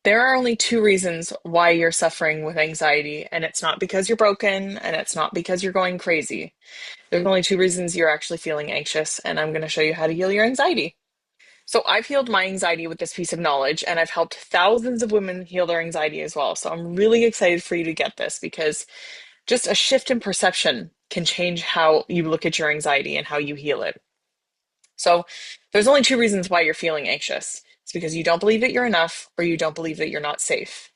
There are only two reasons why you're suffering with anxiety, and it's not because you're broken, and it's not because you're going crazy. There's only two reasons you're actually feeling anxious, and I'm going to show you how to heal your anxiety. So, I've healed my anxiety with this piece of knowledge, and I've helped thousands of women heal their anxiety as well. So, I'm really excited for you to get this because just a shift in perception can change how you look at your anxiety and how you heal it. So, there's only two reasons why you're feeling anxious. It's because you don't believe that you're enough, or you don't believe that you're not safe.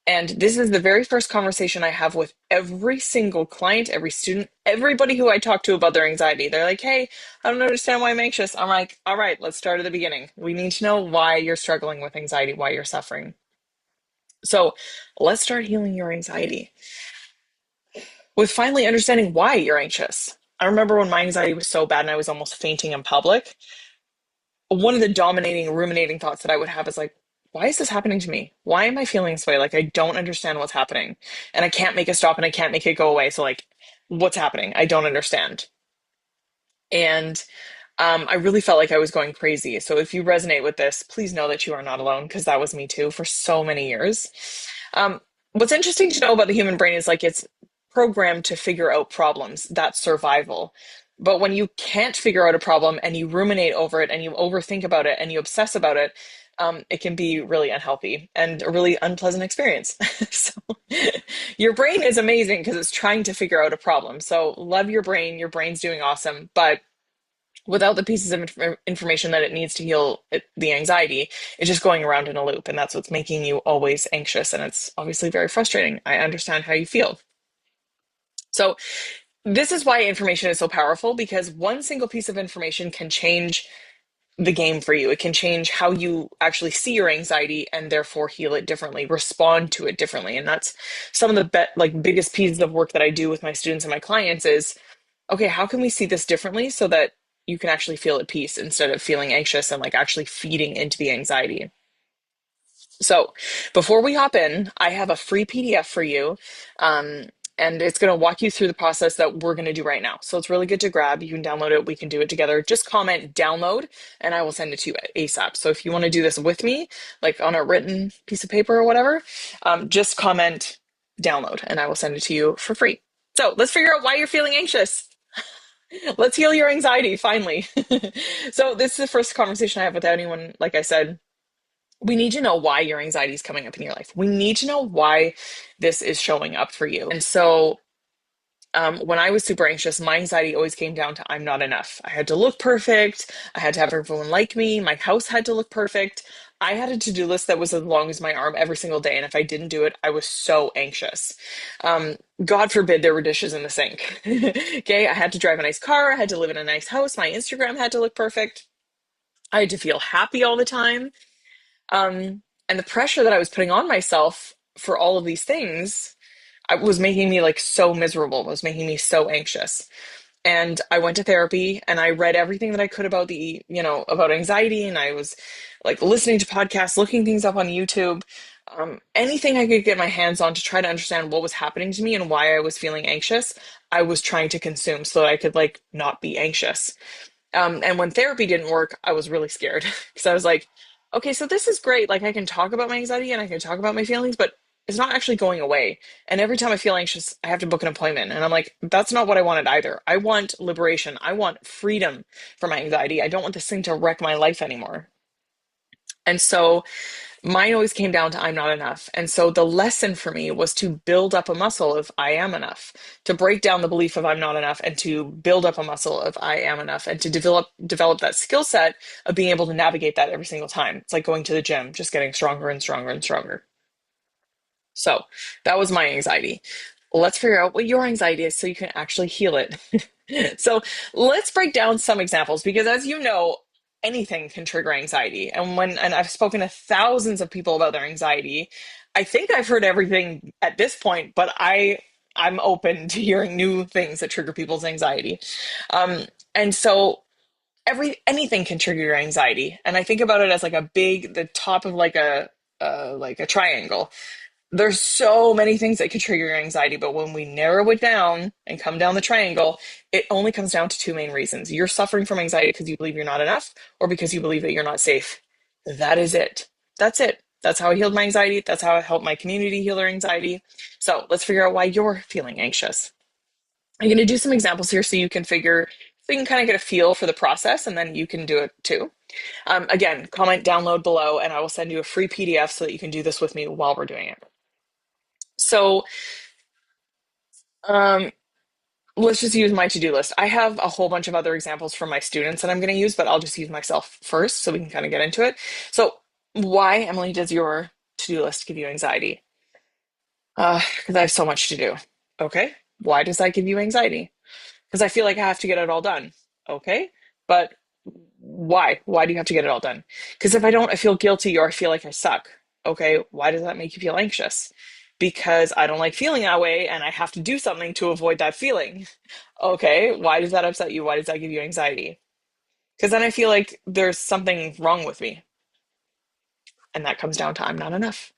And this is the very first conversation I have with every single client, every student, everybody who I talk to about their anxiety. They're like, hey, I don't understand why I'm anxious. I'm like, all right, let's start at the beginning. We need to know why you're struggling with anxiety, why you're suffering. So let's start healing your anxiety with finally understanding why you're anxious. I remember when my anxiety was so bad and I was almost fainting in public. One of the dominating, ruminating thoughts that I would have is like, why is this happening to me? Why am I feeling this way? Like, I don't understand what's happening. And I can't make it stop and I can't make it go away. So, like, what's happening? I don't understand. And I really felt like I was going crazy. So, if you resonate with this, please know that you are not alone because that was me too for so many years. Um, what's interesting to know about the human brain is like it's programmed to figure out problems. That's survival. But when you can't figure out a problem and you ruminate over it and you overthink about it and you obsess about it, it can be really unhealthy and a really unpleasant experience. So, your brain is amazing because it's trying to figure out a problem. So, love your brain. Your brain's doing awesome. But without the pieces of information that it needs to heal the anxiety, it's just going around in a loop. And that's what's making you always anxious. And it's obviously very frustrating. I understand how you feel. So, this is why information is so powerful because one single piece of information can change the game for you. It can change how you actually see your anxiety and therefore heal it differently, respond to it differently. And that's some of the biggest pieces of work that I do with my students and my clients is, okay, how can we see this differently so that you can actually feel at peace instead of feeling anxious and like actually feeding into the anxiety. So before we hop in, I have a free PDF for you. Um, and it's going to walk you through the process that we're going to do right now. So it's really good to grab. You can download it. We can do it together. Just comment download and I will send it to you ASAP. So if you want to do this with me, like on a written piece of paper or whatever, just comment download and I will send it to you for free. So let's figure out why you're feeling anxious. Let's heal your anxiety, finally. So this is the first conversation I have with anyone. Like I said, we need to know why your anxiety is coming up in your life. We need to know why this is showing up for you. And so when I was super anxious, my anxiety always came down to I'm not enough. I had to look perfect. I had to have everyone like me. My house had to look perfect. I had a to-do list that was as long as my arm every single day. And if I didn't do it, I was so anxious. God forbid there were dishes in the sink. Okay. I had to drive a nice car. I had to live in a nice house. My Instagram had to look perfect. I had to feel happy all the time. And the pressure that I was putting on myself for all of these things was making me like so miserable, was making me so anxious. And I went to therapy and I read everything that I could about about anxiety. And I was like listening to podcasts, looking things up on YouTube, anything I could get my hands on to try to understand what was happening to me and why I was feeling anxious. I was trying to consume so that I could like not be anxious. And when therapy didn't work, I was really scared because I was like, okay, so this is great. Like I can talk about my anxiety and I can talk about my feelings, but it's not actually going away. And every time I feel anxious, I have to book an appointment. And I'm like, that's not what I wanted either. I want liberation. I want freedom from my anxiety. I don't want this thing to wreck my life anymore. And so mine always came down to I'm not enough. And so the lesson for me was to build up a muscle of I am enough, to break down the belief of I'm not enough and to build up a muscle of I am enough and to develop that skill set of being able to navigate that every single time. It's like going to the gym, just getting stronger and stronger and stronger. So that was my anxiety. Let's figure out what your anxiety is so you can actually heal it. So let's break down some examples because as you know, anything can trigger anxiety. And I've spoken to thousands of people about their anxiety. I think I've heard everything at this point, but I'm open to hearing new things that trigger people's anxiety. And so anything can trigger your anxiety. And I think about it as like the top of like a triangle. There's so many things that could trigger your anxiety, but when we narrow it down and come down the triangle, it only comes down to two main reasons. You're suffering from anxiety because you believe you're not enough or because you believe that you're not safe. That is it. That's it. That's how I healed my anxiety. That's how I helped my community heal their anxiety. So let's figure out why you're feeling anxious. I'm going to do some examples here so you can kind of get a feel for the process and then you can do it too. Again, comment, download below, and I will send you a free PDF so that you can do this with me while we're doing it. So, um, let's just use my to-do list. I have a whole bunch of other examples from my students that I'm going to use, but I'll just use myself first so we can kind of get into it. So, why, Emily, does your to-do list give you anxiety? Because I have so much to do. Okay. Why does that give you anxiety? Because I feel like I have to get it all done. Okay. But why? Why do you have to get it all done? Because if I don't, I feel guilty or I feel like I suck. Okay. Why does that make you feel anxious? Because I don't like feeling that way and I have to do something to avoid that feeling. Okay. Why does that upset you? Why does that give you anxiety? Because then I feel like there's something wrong with me. And that comes down to I'm not enough.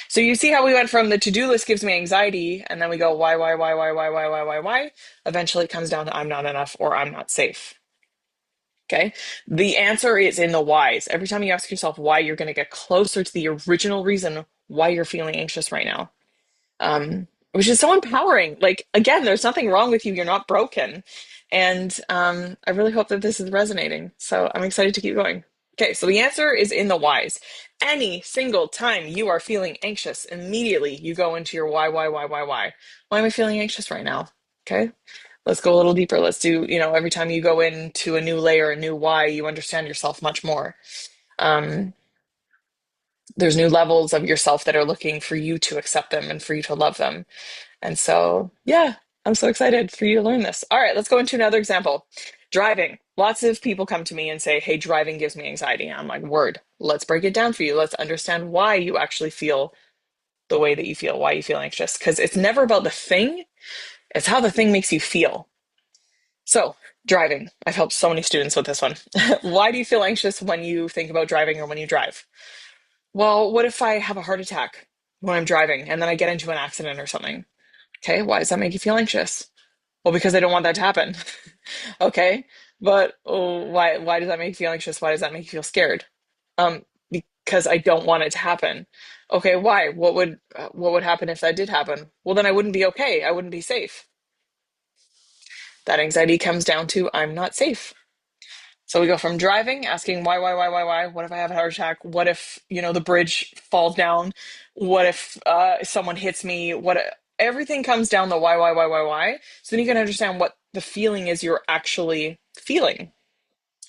So you see how we went from the to-do list gives me anxiety, and then we go why. Eventually it comes down to I'm not enough or I'm not safe. Okay. The answer is in the whys. Every time you ask yourself why, you're going to get closer to the original reason why you're feeling anxious right now. Which is so empowering. Like, again, there's nothing wrong with you. You're not broken. And I really hope that this is resonating. So I'm excited to keep going. Okay, so the answer is in the whys. Any single time you are feeling anxious, immediately you go into your why. Why am I feeling anxious right now? Okay, let's go a little deeper. Let's do, every time you go into a new layer, a new why, you understand yourself much more. Um, there's new levels of yourself that are looking for you to accept them and for you to love them. And so, yeah, I'm so excited for you to learn this. All right, let's go into another example. Driving. Lots of people come to me and say, hey, driving gives me anxiety. And I'm like, word, let's break it down for you. Let's understand why you actually feel the way that you feel, why you feel anxious. Because it's never about the thing, it's how the thing makes you feel. So, driving. I've helped so many students with this one. Why do you feel anxious when you think about driving or when you drive? Well, what if I have a heart attack when I'm driving and then I get into an accident or something? Okay, why does that make you feel anxious? Well, because I don't want that to happen. Okay, but why does that make you feel anxious? Why does that make you feel scared? Because I don't want it to happen. Okay, why? What would happen if that did happen? Well, then I wouldn't be okay. I wouldn't be safe. That anxiety comes down to I'm not safe. So we go from driving, asking why? What if I have a heart attack? What if, the bridge falls down? What if someone hits me? Everything comes down the why? So then you can understand what the feeling is you're actually feeling.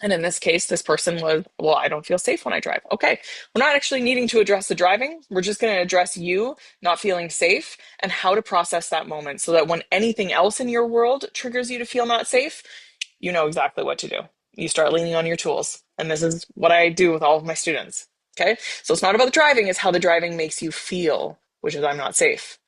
And in this case, this person was, well, I don't feel safe when I drive. Okay, we're not actually needing to address the driving. We're just going to address you not feeling safe and how to process that moment so that when anything else in your world triggers you to feel not safe, you know exactly what to do. You start leaning on your tools. And this is what I do with all of my students. Okay, so it's not about the driving, it's how the driving makes you feel, which is I'm not safe.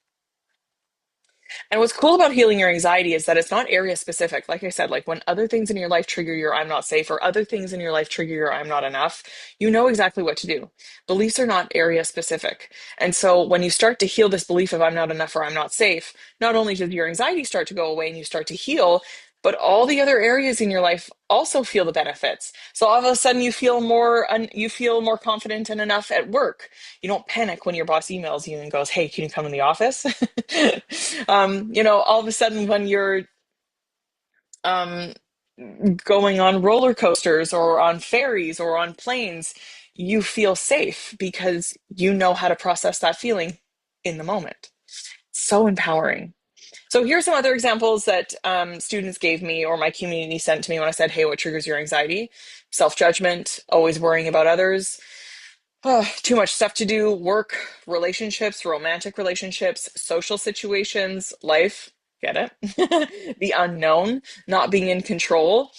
And what's cool about healing your anxiety is that it's not area specific. Like I said, like when other things in your life trigger your I'm not safe or other things in your life trigger your I'm not enough, you know exactly what to do. Beliefs are not area specific. And so when you start to heal this belief of I'm not enough or I'm not safe, not only does your anxiety start to go away and you start to heal, but all the other areas in your life also feel the benefits. So all of a sudden you feel more confident and enough at work. You don't panic when your boss emails you and goes, "Hey, can you come in the office?" All of a sudden when you're um, going on roller coasters or on ferries or on planes, you feel safe because you know how to process that feeling in the moment. So empowering. So here's some other examples that students gave me or my community sent to me when I said, hey, what triggers your anxiety? Self-judgment, always worrying about others, too much stuff to do, work, relationships, romantic relationships, social situations, life, get it? The unknown, not being in control,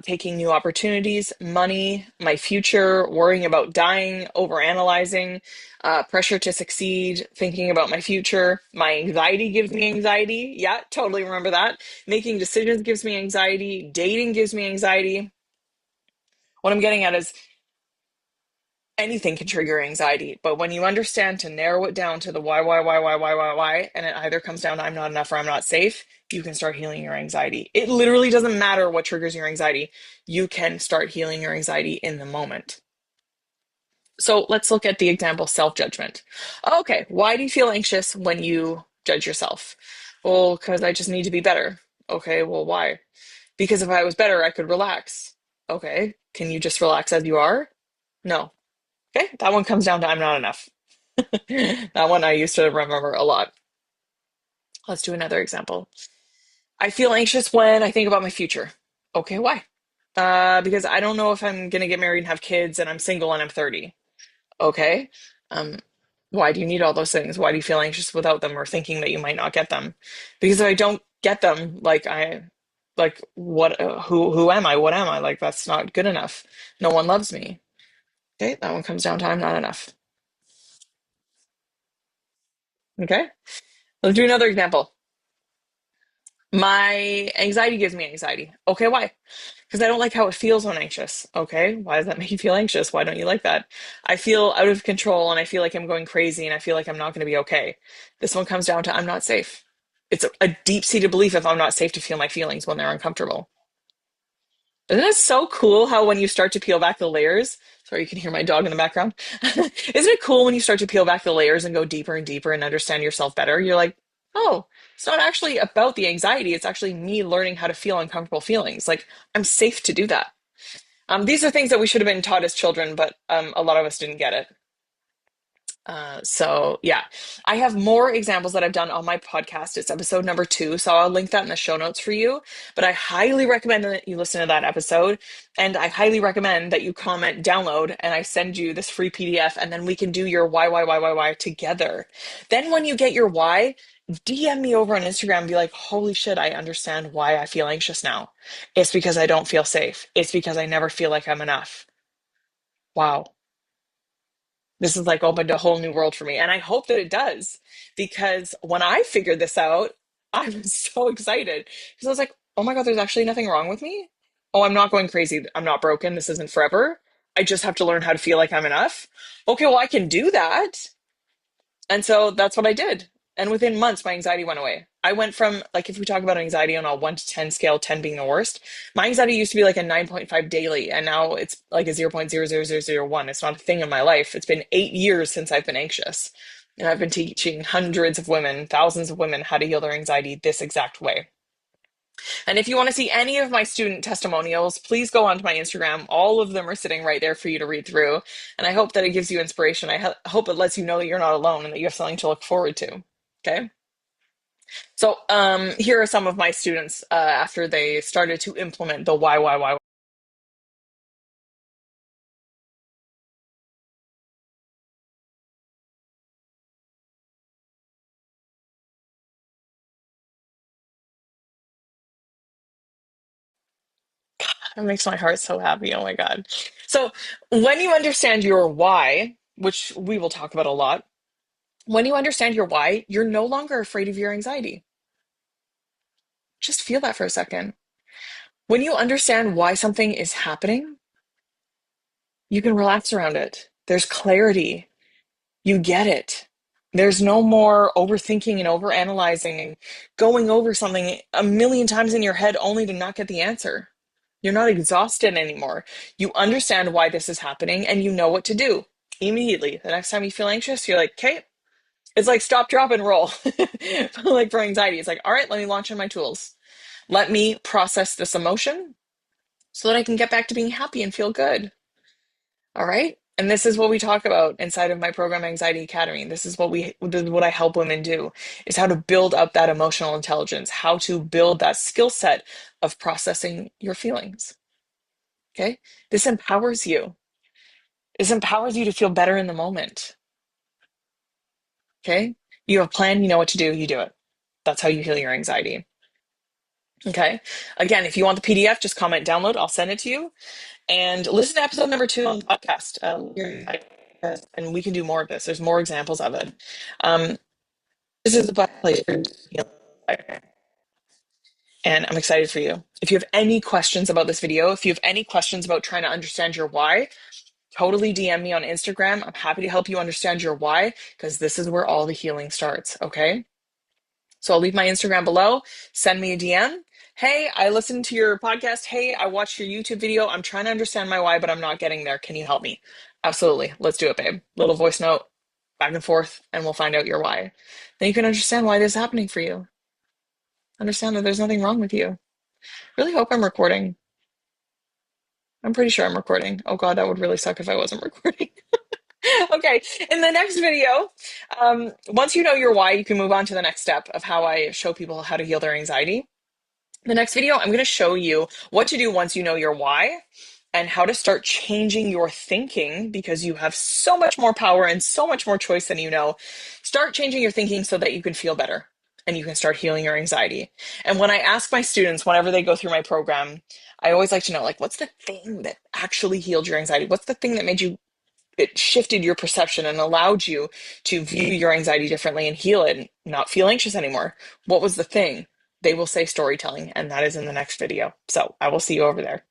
taking new opportunities, money, my future, worrying about dying, overanalyzing, pressure to succeed, thinking about my future. My anxiety gives me anxiety. Yeah, totally remember that. Making decisions gives me anxiety. Dating gives me anxiety. What I'm getting at is anything can trigger anxiety, but when you understand to narrow it down to the why, and it either comes down to I'm not enough or I'm not safe, you can start healing your anxiety. It literally doesn't matter what triggers your anxiety. You can start healing your anxiety in the moment. So let's look at the example self-judgment. Okay, why do you feel anxious when you judge yourself? Well, because I just need to be better. Okay, well, why? Because if I was better, I could relax. Okay, can you just relax as you are? No. Okay, that one comes down to I'm not enough. That one I used to remember a lot. Let's do another example. I feel anxious when I think about my future. Okay, why? Because I don't know if I'm gonna get married and have kids and I'm single and I'm 30. Okay. Um, why do you need all those things? Why do you feel anxious without them or thinking that you might not get them? Because if I don't get them, like what, who am I? What am I? Like, that's not good enough. No one loves me. Okay. That one comes down to I'm not enough. Okay. Let's do another example. My anxiety gives me anxiety. Okay. Why? Because I don't like how it feels when anxious. Okay, why does that make you feel anxious? Why don't you like that? I feel out of control and I feel like I'm going crazy and I feel like I'm not going to be okay. This one comes down to I'm not safe. It's a deep-seated belief if I'm not safe to feel my feelings when they're uncomfortable. Isn't it so cool how when you start to peel back the layers, sorry, you can hear my dog in the background. Isn't it cool when you start to peel back the layers and go deeper and deeper and understand yourself better? You're like, oh, it's not actually about the anxiety. It's actually me learning how to feel uncomfortable feelings. Like, I'm safe to do that. These are things that we should have been taught as children, but a lot of us didn't get it. So yeah, I have more examples that I've done on my podcast. It's episode number 2, so I'll link that in the show notes for you. But I highly recommend that you listen to that episode, and I highly recommend that you comment, download, and I send you this free PDF, and then we can do your why together. Then when you get your why, DM me over on Instagram and be like, holy shit, I understand why I feel anxious now. It's because I don't feel safe. It's because I never feel like I'm enough. Wow. This is like opened a whole new world for me. And I hope that it does because when I figured this out, I was so excited because I was like, oh my God, there's actually nothing wrong with me. Oh, I'm not going crazy. I'm not broken. This isn't forever. I just have to learn how to feel like I'm enough. Okay, well, I can do that. And so that's what I did. And within months, my anxiety went away. I went from, like, if we talk about anxiety on a 1 to 10 scale, 10 being the worst, my anxiety used to be like a 9.5 daily, and now it's like a 0.00001. It's not a thing in my life. It's been 8 years since I've been anxious. And I've been teaching hundreds of women, thousands of women how to heal their anxiety this exact way. And if you want to see any of my student testimonials, please go onto my Instagram. All of them are sitting right there for you to read through. And I hope that it gives you inspiration. I hope it lets you know that you're not alone and that you have something to look forward to. Okay. So here are some of my students after they started to implement the why. It makes my heart so happy. Oh my God. So when you understand your why, which we will talk about a lot, when you understand your why, you're no longer afraid of your anxiety. Just feel that for a second. When you understand why something is happening, you can relax around it. There's clarity. You get it. There's no more overthinking and overanalyzing and going over something a million times in your head only to not get the answer. You're not exhausted anymore. You understand why this is happening and you know what to do immediately. The next time you feel anxious, you're like, okay, it's like stop, drop, and roll. Like for anxiety, it's like, all right, let me launch in my tools. Let me process this emotion so that I can get back to being happy and feel good. All right. And this is what we talk about inside of my program Anxiety Academy. This is what I help women do is how to build up that emotional intelligence, how to build that skill set of processing your feelings. Okay. This empowers you. This empowers you to feel better in the moment. Okay. You have a plan, you know what to do, you do it. That's how you heal your anxiety. Okay. Again, if you want the PDF, just comment download. I'll send it to you. And listen to episode number 2 on the podcast. And we can do more of this. There's more examples of it. Um, this is the best place for you to heal. And I'm excited for you. If you have any questions about this video, if you have any questions about trying to understand your why, totally DM me on Instagram. I'm happy to help you understand your why because this is where all the healing starts. Okay. So I'll leave my Instagram below. Send me a DM. Hey, I listened to your podcast. Hey, I watched your YouTube video. I'm trying to understand my why, but I'm not getting there. Can you help me? Absolutely. Let's do it, babe. Little voice note, back and forth, and we'll find out your why. Then you can understand why this is happening for you. Understand that there's nothing wrong with you. Really hope I'm recording. I'm pretty sure I'm recording. Oh God, that would really suck if I wasn't recording. Okay, in the next video, once you know your why, you can move on to the next step of how I show people how to heal their anxiety. The next video, I'm going to show you what to do once you know your why and how to start changing your thinking because you have so much more power and so much more choice than you know. Start changing your thinking so that you can feel better and you can start healing your anxiety. And when I ask my students, whenever they go through my program, I always like to know, like, what's the thing that actually healed your anxiety? What's the thing that made you it shifted your perception and allowed you to view your anxiety differently and heal it and not feel anxious anymore? What was the thing? They will say storytelling, and that is in the next video. So I will see you over there.